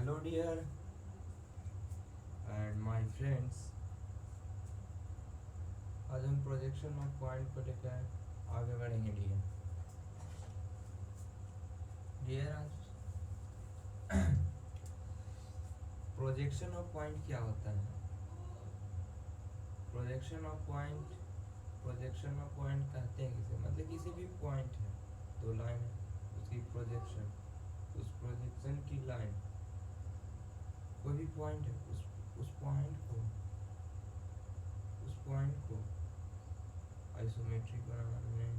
Hello dear and my friends. आज हम projection of point को लेकर आगे बढ़ेंगे डियर। डियर आज प्रोजेक्शन ऑफ पॉइंट क्या होता है? प्रोजेक्शन ऑफ पॉइंट कहते हैं किसे, मतलब किसी भी पॉइंट है, दो लाइन है, उसकी प्रोजेक्शन, उस प्रोजेक्शन की लाइन, कोई भी पॉइंट है, उस पॉइंट को आइसोमेट्रिक बनाने में,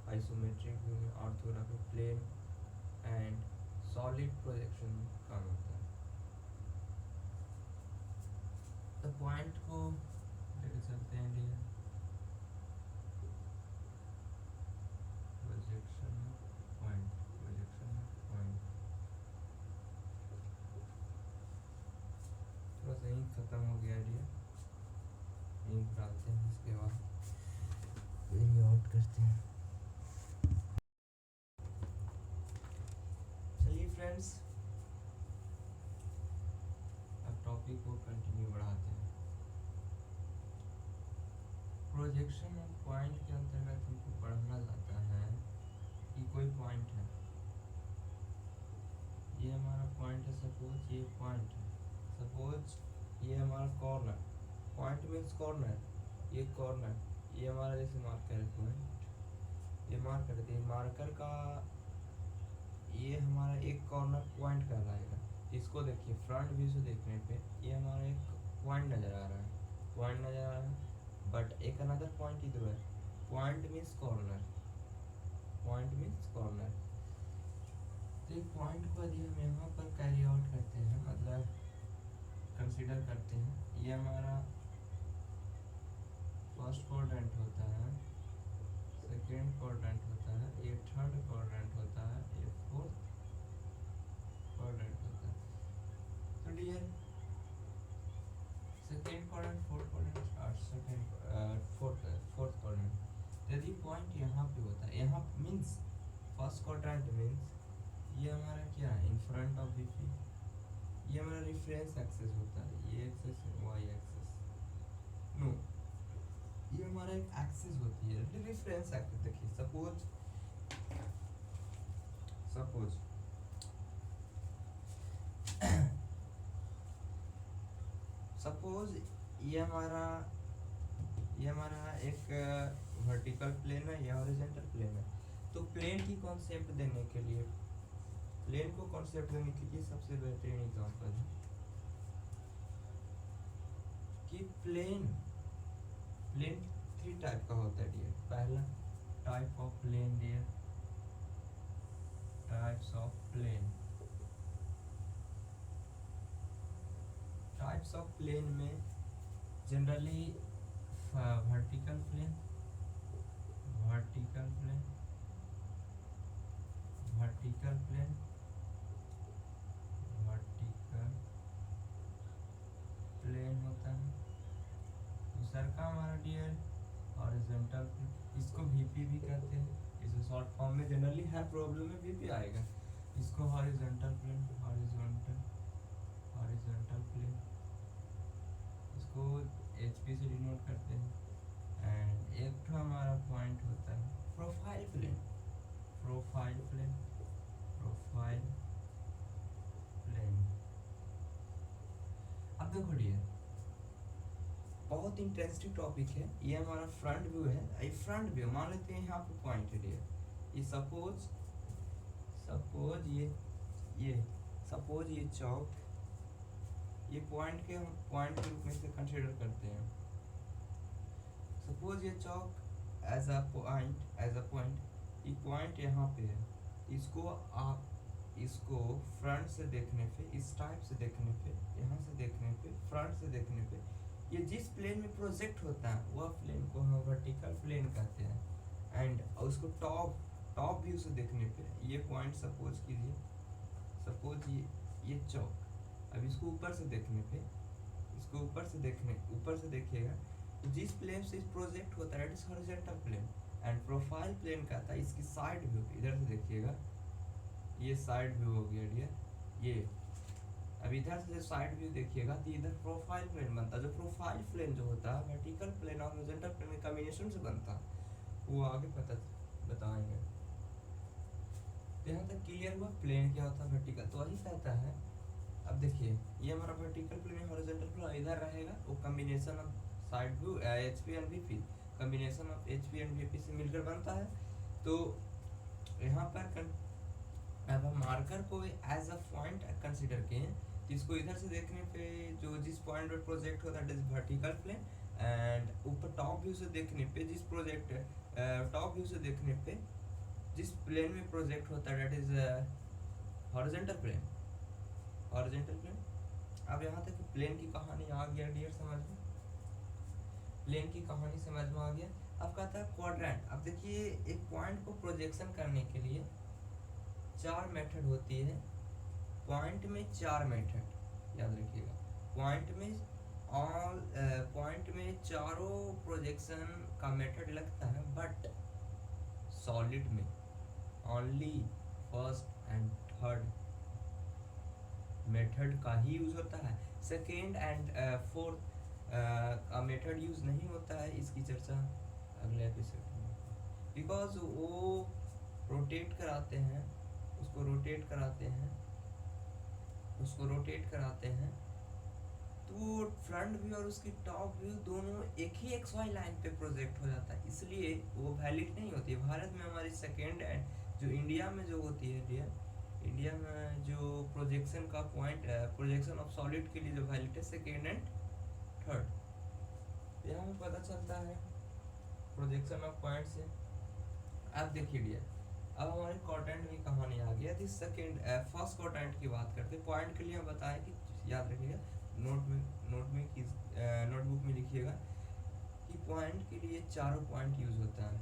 आइसोमेट्रिक व्यू में, orthographic plane and solid projection में काम होता है। तो पॉइंट को लेकर चलते हैं डियर। प्रोजेक्शन ऑफ पॉइंट थोड़ा सा इंक खत्म हो गया डियर, इंक डालते हैं, इसके बाद वेरी आउट करते हैं। चलिए फ्रेंड्स, अब टॉपिक को कंटिन्यू बढ़ाते हैं। प्रोजेक्शन ऑफ पॉइंट के अंतर्गत हमको पढ़ना जाता है कि कोई पॉइंट है, ये हमारा पॉइंट है, सपोज ये पॉइंट है, सपोज ये हमारा कॉर्नर, पॉइंट मीन्स कॉर्नर, ये कॉर्नर, ये हमारा जैसे मार्कर है पॉइंट, ये मार्कर है, मार्कर का ये हमारा एक कॉर्नर पॉइंट कहलाएगा। इसको देखिए फ्रंट व्यू से देखने पे ये हमारा एक पॉइंट नज़र आ रहा है, पॉइंट नज़र आ रहा है, बट एक अनदर पॉइंट इधर है। Point means corner, point means corner. तो एक पॉइंट को यदि हम यहाँ पर कैरी आउट करते हैं, मतलब कंसिडर करते हैं, ये हमारा फर्स्ट क्वाड्रेंट होता है, सेकेंड क्वाड्रेंट होता है, ये थर्ड क्वाड्रेंट होता है, ये फोर्थ क्वाड्रेंट होता है। तो dear second quadrant, fourth quadrant और फोर्थ क्वाड्रेंट, यदि पॉइंट यहाँ पे होता है, यहाँ मीन्स फर्स्ट क्वाड्रेंट मीन्स ये हमारा क्या है, इन फ्रंट ऑफ वीपी, ये हमारा रेफरेंस एक्सेस होता है, ये एक्सेस है, वाई एक्सेस, नो, ये हमारा एक एक्सिस होती है, रेफरेंस एक्सिस। देखिए सपोज सपोज ये हमारा एक वर्टिकल प्लेन है, या हॉरिजॉन्टल प्लेन है। तो प्लेन की कॉन्सेप्ट देने के लिए, प्लेन को कॉन्सेप्ट देने के लिए सबसे बेहतरीन एग्जांपल है कि प्लेन प्लेन थ्री टाइप का होता है डियर। पहला type of plane dear, types of plane, types of plane में generally vertical plane, vertical plane, vertical plane, vertical plane होता है। दूसरा का हमारा डियर हॉरिजॉन्टल प्लेन, इसको वीपी भी कहते हैं, इसे शॉर्ट फॉर्म में जनरली हर प्रॉब्लम में वीपी आएगा। इसको हॉरिजॉन्टल प्लेन, हॉरिजॉन्टल प्लेन, इसको एचपी से डिनोट करते हैं। एंड एक तो हमारा पॉइंट होता है profile plane, profile plane, profile plane. अब देखो डियर, बहुत इंटरेस्टिंग टॉपिक है। ये हमारा फ्रंट व्यू है, ये फ्रंट व्यू मान लेते हैं, यहाँ पे पॉइंट है डियर, ये सपोज ये सपोज ये चौक, ये पॉइंट के रूप में से कंसीडर करते हैं। सपोज ये चौक एज अ पॉइंट, ये पॉइंट यहाँ पे है, इसको आप इसको फ्रंट से देखने पे, इस टाइप से देखने पे, यहाँ से देखने पे, फ्रंट से देखने पे, ये जिस प्लेन में प्रोजेक्ट होता है वह प्लेन को हम वर्टिकल प्लेन कहते हैं। एंड उसको टॉप व्यू से देखने पे, ये पॉइंट सपोज कीजिए, सपोज ये चौक, अब इसको ऊपर से देखने पे, इसको ऊपर से देखिएगा, तो जिस प्लेन से प्रोजेक्ट होता है it is horizontal plane. And profile plane कहता है इसकी साइड व्यू, इधर से देखिएगा, ये साइड व्यू हो गया डियर, अब इधर से साइड व्यू देखिएगा तो इधर प्रोफाइल प्लेन बनता है। जो प्रोफाइल प्लेन जो होता है वर्टिकल प्लेन और हॉरिजॉन्टल प्लेन के कॉम्बिनेशन से बनता है, वो आगे पता बताएंगे। तो यहाँ तक क्लियर हुआ प्लेन क्या होता है, वर्टिकल। तो वही कहता है, अब देखिए ये हमारा वर्टिकल प्लेन हॉरिजॉन्टल प्लेन इधर रहेगा, वो combination of side view HP and VP, combination of HP and VP से मिलकर बनता है। तो यहाँ पर अब हम मार्कर को एज अ पॉइंट कंसीडर किए, तो इसको इधर से देखने पे जो जिस पॉइंट पर प्रोजेक्ट होता है that is vertical plane, and ऊपर टॉप व्यू से देखने पे जिस प्रोजेक्ट टॉप व्यू से देखने पे जिस प्लेन में प्रोजेक्ट होता है that is horizontal plane, horizontal plane. अब यहाँ तक प्लेन की कहानी आ गया डियर समझ में, प्लेन की कहानी समझ में आ गया। अब कहता है क्वाड्रेंट। अब देखिए एक पॉइंट को प्रोजेक्शन करने के लिए 4 मेथड होती है, पॉइंट में 4 मेथड याद रखिएगा। पॉइंट में चारों प्रोजेक्शन का मेथड लगता है, बट सॉलिड में only first and third method का ही यूज होता है, सेकेंड एंड फोर्थ का मेथड यूज नहीं होता है। इसकी चर्चा अगले एपिसोड में, बिकॉज वो रोटेट कराते हैं, उसको रोटेट कराते हैं तो फ्रंट व्यू और उसकी टॉप व्यू दोनों एक ही एक्स वाई लाइन पे प्रोजेक्ट हो जाता है, इसलिए वो वैलिड नहीं होती है। भारत में हमारी सेकेंड एंड जो इंडिया में जो होती है डियर, इंडिया में जो प्रोजेक्शन का पॉइंट प्रोजेक्शन ऑफ सॉलिड के लिए जो वैलिड है सेकेंड एंड थर्ड। यहाँ में पता चलता है प्रोजेक्शन ऑफ पॉइंट से। अब देखिए डियर, अब हमारे क्वाड्रेंट की कहानी आ गया थी। सेकेंड फर्स्ट क्वाड्रेंट की बात करते हैं। पॉइंट के लिए हम बताएं कि याद रखिएगा, नोटबुक में लिखिएगा कि पॉइंट के लिए चारों पॉइंट यूज होता है,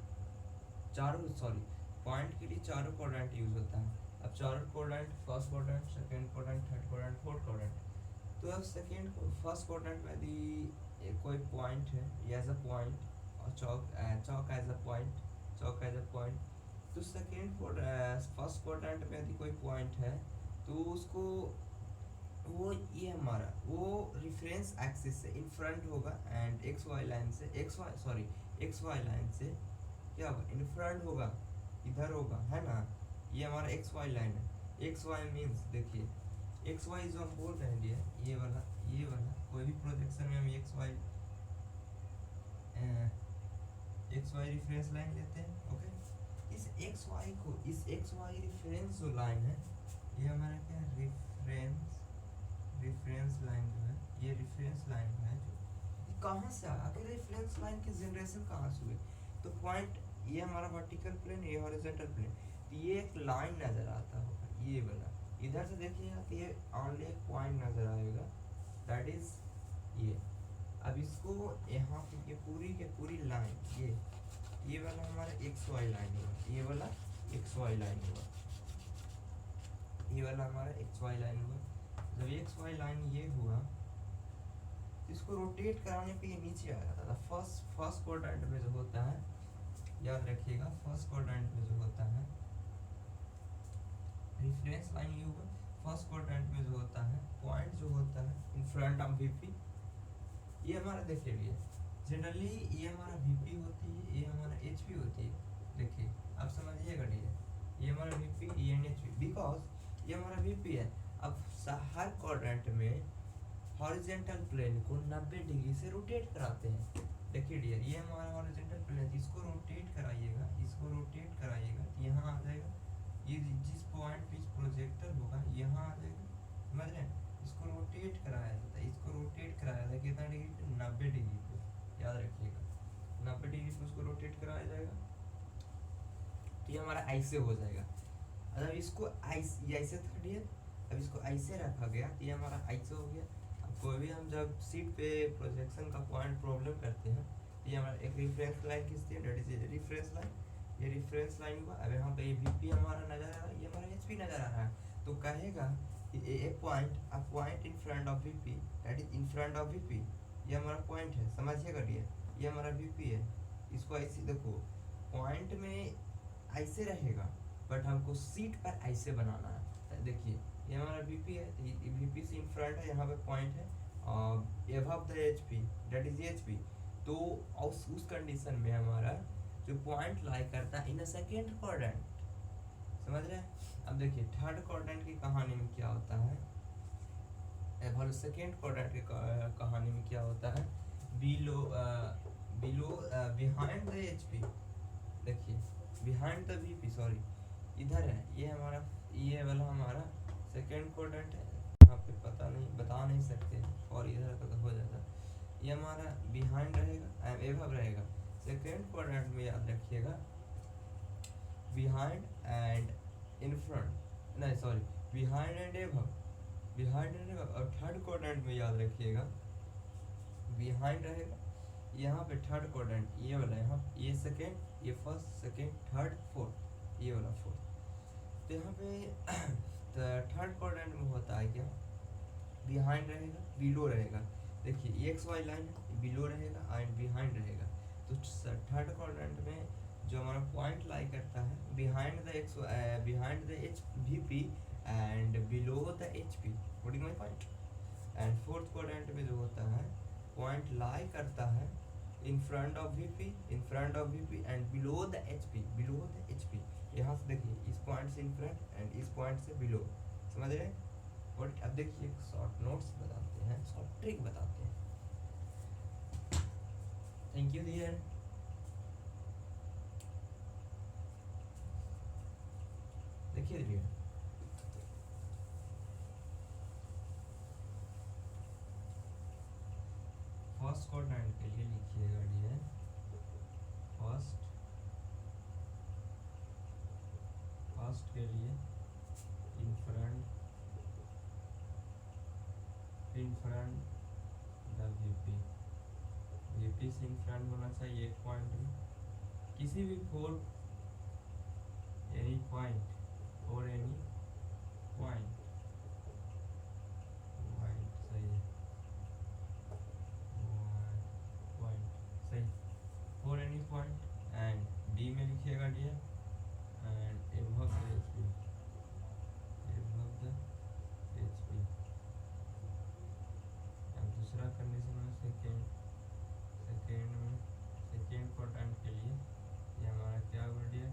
पॉइंट के लिए चारों क्वाड्रेंट यूज होता है। अब चारों quadrant, first quadrant, second quadrant, third quadrant, fourth quadrant. तो अब फर्स्ट क्वाड्रेंट में यदि कोई पॉइंट है एज अ पॉइंट और चौक एज अ पॉइंट, तो फर्स्ट क्वाड्रेंट में यदि कोई पॉइंट है तो उसको वो ये हमारा वो रिफरेंस एक्सिस से इन फ्रंट होगा एंड एक्स वाई लाइन से क्या होगा, इन फ्रंट होगा, इधर होगा, है ना। ये हमारा एक्स वाई लाइन है। एक्स वाई मीन्स देखिए, एक्स वाई जो हम बोल रहे हैं ये वाला कोई भी प्रोजेक्शन में हम एक्स वाई रेफरेंस लाइन लेते हैं। ओके, इस एक्स वाई रेफरेंस जो लाइन है ये हमारा क्या है, रेफरेंस लाइन जो है, ये रेफरेंस लाइन है जो कहाँ से आया, आखिर रेफरेंस लाइन की जनरेशन कहाँ से हुई। तो पॉइंट ये हमारा वर्टिकल प्लेन, ये हॉरिजॉन्टल प्लेन, तो ये एक लाइन नजर आता होगा ये वाला। इधर से देखिएगा तो ये ओनली एक पॉइंट नजर आएगा दैट इज ये। अब इसको यहाँ पे ये पूरी लाइन ये वाला हमारा एक्स वाई लाइन हुआ, ये वाला एक्स वाई लाइन हुआ, ये वाला हमारा एक्स वाई लाइन हुआ। जब एक्स वाई लाइन ये हुआ, इसको रोटेट कराने पे ये नीचे आ जाता था। फर्स्ट क्वाड्रेंट में जो होता है, याद रखिएगा, फर्स्ट क्वाड्रेंट में जो होता है रेफरेंस लाइन ये होगा। फर्स्ट क्वाड्रेंट में जो होता है पॉइंट जो होता है इन फ्रंट ऑफ वीपी, ये हमारा देख लीजिए जनरली ये हमारा वीपी होती है, ये हमारा एचपी होती है। देखिए अब समझिएगा ये हमारा वीपी, ये एचपी, बिकॉज ये हमारा वीपी है। अब हर क्वाड्रेंट में हॉरिजॉन्टल प्लेन को 90 डिग्री से रोटेट कराते हैं। देखिए डियर, ये हमारा हॉरिजॉन्टल प्लेन है, इसको रोटेट कराइएगा तो यहाँ आ जाएगा। ये जिस पॉइंट पे प्रोजेक्टर होगा यहाँ आ जाएगा, समझ रहे हैं। इसको रोटेट कराया जाता है, कितना डिग्री पे, 90 डिग्री पे, याद रखिएगा 90 डिग्री पे उसको रोटेट कराया जाएगा। तो ये हमारा ऐसे हो जाएगा। अगर इसको ऐसे था डियर, अब इसको ऐसे रखा गया तो ये हमारा ऐसे हो गया। अब कोई भी हम जब सीट पे प्रोजेक्शन का पॉइंट प्रॉब्लम करते हैं, ये हमारा एक रेफरेंस लाइन खींचते हैं, दैट इज रेफरेंस लाइन। ये रेफरेंस लाइन हुआ। अब यहाँ पे ये वीपी हमारा नजर आ रहा है, ये हमारा एचपी नजर आ रहा है। तो कहेगा कि a point in front of VP, that is in front of VP, ये हमारा पॉइंट है, समझिएगा डियर, ये हमारा वीपी है। इसको ऐसे देखो, पॉइंट में ऐसे रहेगा बट हमको सीट पर ऐसे बनाना है। देखिए ये हमारा VP है, VP से इन फ्रंट है, यहाँ पे पॉइंट है above the HP, that is HP। तो उस कंडीशन में हमारा जो पॉइंट लाई करता है इन अ सेकेंड क्वाड्रेंट, समझ रहे हैं। अब देखिए थर्ड क्वाड्रेंट की कहानी में क्या होता है, सेकेंड क्वाड्रेंट की कहानी में क्या होता है, बिलो बिहाइंड द HP, देखिए बिहाइंड द VP, सॉरी इधर है, ये हमारा ये वाला हमारा सेकेंड क्वाड्रेंट है, यहाँ पे बता नहीं सकते, और इधर का तो हो जाता, ये हमारा बिहाइंड रहेगा एबव रहेगा। सेकेंड क्वाड्रेंट में याद रखिएगा बिहाइंड एंड इन फ्रंट, नहीं sorry behind and above, behind and above. और थर्ड क्वाड्रेंट में याद रखिएगा बिहाइंड रहेगा, यहाँ पे थर्ड क्वाड्रेंट ये वाला, यहाँ ये सेकेंड, ये फर्स्ट, सेकेंड, थर्ड, फोर्थ, ये वाला फोर्थ। तो यहाँ पे थर्ड क्वाड्रेंट में होता है क्या, बिहाइंड रहेगा, बिलो रहेगा, देखिए ये एक्स वाई लाइन है, बिलो रहेगा एंड बिहाइंड रहेगा। तो थर्ड क्वाड्रेंट में जो हमारा पॉइंट लाई करता है behind the x, behind the H VP and below the HP, what my point. And fourth quadrant में जो होता है पॉइंट लाई करता है इन front of VP and below the HP। यहाँ से देखिए इस पॉइंट से इन फ्रंट एंड इस पॉइंट से बिलो, समझ रहे हैं। और अब देखिए शॉर्ट नोट्स बताते हैं, शॉर्ट ट्रिक बताते हैं। Thank you dear. देखिए डियर, फर्स्ट क्वाड्रेंट के लिए लिखिएगा डियर, फर्स्ट के लिए इन फ्रंट द VP से इन फ्रंट होना चाहिए एक पॉइंट में, किसी भी फोर एनी पॉइंट और एनी पॉइंट सही है, पॉइंट सही, और एनी पॉइंट एंड डी में लिखिएगा dear and above the HP, अब दूसरा कंडीशन में सेकेंड क्वाड्रेंट के लिए ये हमारा क्या हुआ डियर,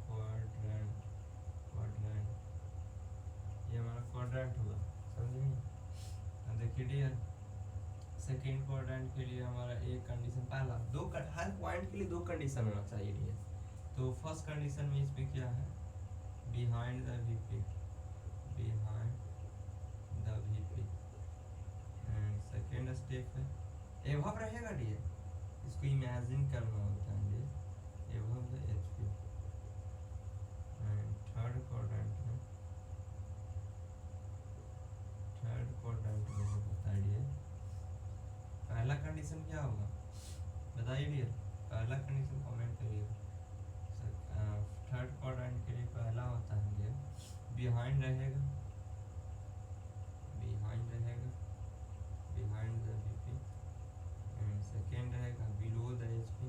क्वाड्रेंट, ये हमारा क्वाड्रेंट हुआ, समझे। अब देखिए डियर सेकेंड क्वाड्रेंट के लिए हमारा एक कंडीशन, पहला हर पॉइंट के लिए दो कंडीशन होना चाहिए डियर। तो फर्स्ट कंडीशन में इसमें क्या है, behind the VP and second step है एबव रहेगा डियर, इसको इमेजिन करना होता है dear, above the HP। And third quadrant में जो होता है डियर, पहला कंडीशन क्या होगा बताइए डियर, पहला कंडीशन कमेंट करिएगा। थर्ड क्वाड्रेंट के लिए पहला होता है डियर बिहाइंड रहेगा behind the VP and second रहेगा below the HP,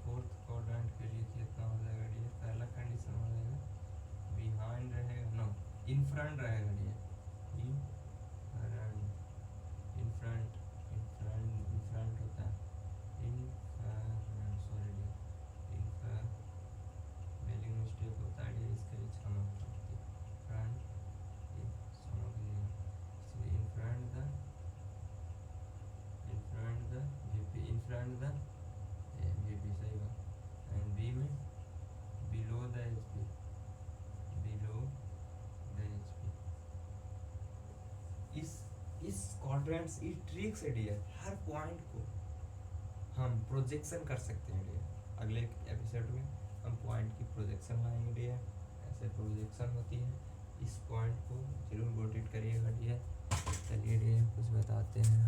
fourth quadrant के लिए कितना हो जाएगा डियर, पहला कंडीशन हो जाएगा बिहाइंड रहेगा, नो इन फ्रंट रहेगा डियर, इन फ्रंट होता है सॉरी डियर, स्पेलिंग मिस्टेक होता है डियर, इसके लिए क्षमा प्रार्थी, फ्रंट क्षमा कीजिएगा, इसलिए in front the VP, in front the VP सही बात, एंड बी में बिलो द HP, इस क्वाड्रेंट्स, इस ट्रिक से डियर हर पॉइंट को हम प्रोजेक्शन कर सकते हैं डियर। अगले एपिसोड में हम पॉइंट की प्रोजेक्शन लाएंगे डियर, ऐसे प्रोजेक्शन होती है, इस पॉइंट को जरूर नोटेट करिएगा डियर। चलिए डियर कुछ बताते हैं,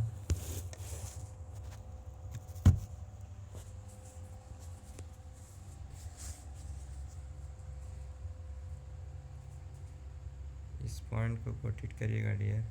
इस पॉइंट को नोटेट करिएगा डियर।